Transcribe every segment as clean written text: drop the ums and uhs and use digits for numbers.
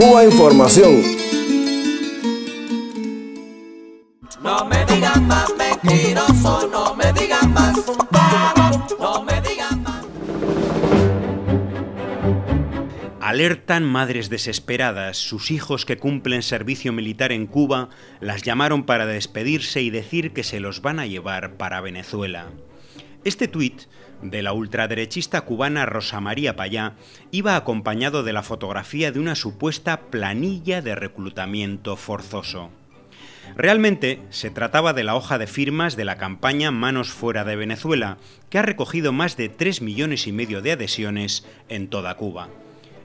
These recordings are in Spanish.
Cuba Información. No me digan más mentiroso, no me digan más, no me digan más. Alertan madres desesperadas. Sus hijos que cumplen servicio militar en Cuba las llamaron para despedirse y decir que se los van a llevar para Venezuela. Este tuit de la ultraderechista cubana Rosa María Payá iba acompañado de la fotografía de una supuesta planilla de reclutamiento forzoso. Realmente se trataba de la hoja de firmas de la campaña Manos Fuera de Venezuela, que ha recogido más de 3,5 millones de adhesiones en toda Cuba.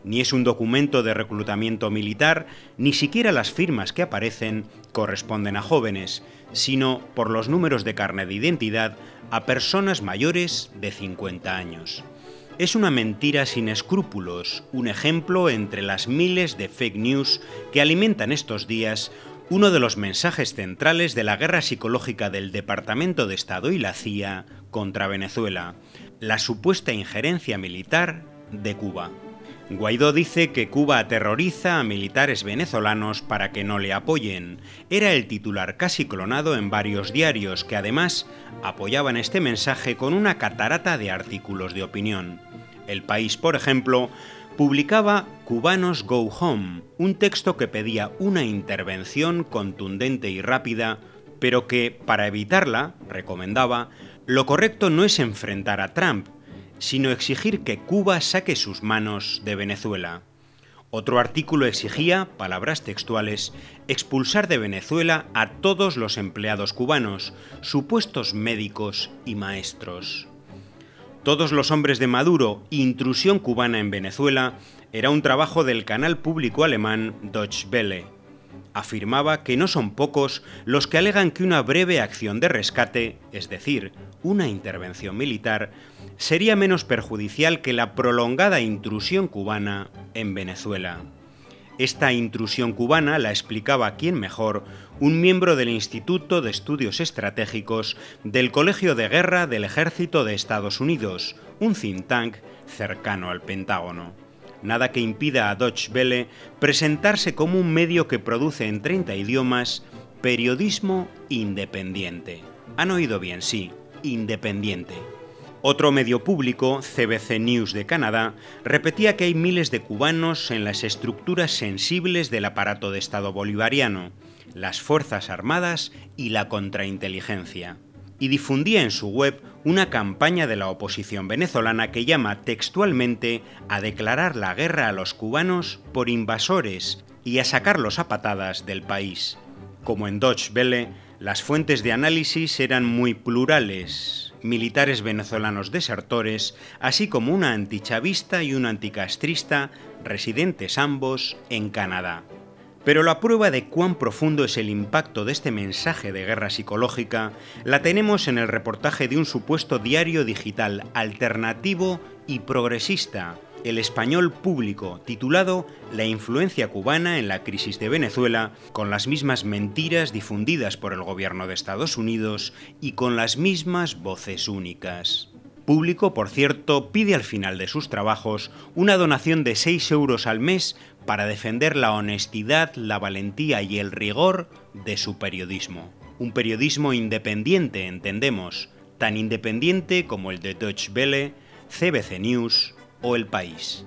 Ni es un documento de reclutamiento militar, ni siquiera las firmas que aparecen corresponden a jóvenes, sino, por los números de carnet de identidad, a personas mayores de 50 años. Es una mentira sin escrúpulos, un ejemplo entre las miles de fake news que alimentan estos días uno de los mensajes centrales de la guerra psicológica del Departamento de Estado y la CIA contra Venezuela, la supuesta injerencia militar de Cuba. Guaidó dice que Cuba aterroriza a militares venezolanos para que no le apoyen. Era el titular casi clonado en varios diarios que además apoyaban este mensaje con una catarata de artículos de opinión. El País, por ejemplo, publicaba Cubanos Go Home, un texto que pedía una intervención contundente y rápida, pero que, para evitarla, recomendaba, lo correcto no es enfrentar a Trump, sino exigir que Cuba saque sus manos de Venezuela. Otro artículo exigía, palabras textuales, expulsar de Venezuela a todos los empleados cubanos, supuestos médicos y maestros. Todos los hombres de Maduro, intrusión cubana en Venezuela, era un trabajo del canal público alemán Deutsche Welle. Afirmaba que no son pocos los que alegan que una breve acción de rescate, es decir, una intervención militar, sería menos perjudicial que la prolongada intrusión cubana en Venezuela. Esta intrusión cubana la explicaba quién mejor, un miembro del Instituto de Estudios Estratégicos del Colegio de Guerra del Ejército de Estados Unidos, un think tank cercano al Pentágono. Nada que impida a Deutsche Welle presentarse como un medio que produce en 30 idiomas periodismo independiente. Han oído bien, sí, independiente. Otro medio público, CBC News de Canadá, repetía que hay miles de cubanos en las estructuras sensibles del aparato de Estado bolivariano, las Fuerzas Armadas y la contrainteligencia. Y difundía en su web una campaña de la oposición venezolana que llama textualmente a declarar la guerra a los cubanos por invasores y a sacarlos a patadas del país. Como en Deutsche Welle, las fuentes de análisis eran muy plurales, militares venezolanos desertores, así como una antichavista y una anticastrista, residentes ambos en Canadá. Pero la prueba de cuán profundo es el impacto de este mensaje de guerra psicológica la tenemos en el reportaje de un supuesto diario digital alternativo y progresista, El Español Público, titulado La influencia cubana en la crisis de Venezuela, con las mismas mentiras difundidas por el gobierno de Estados Unidos y con las mismas voces únicas. Público, por cierto, pide al final de sus trabajos una donación de 6 euros al mes para defender la honestidad, la valentía y el rigor de su periodismo. Un periodismo independiente, entendemos, tan independiente como el de Deutsche Welle, CBC News o El País.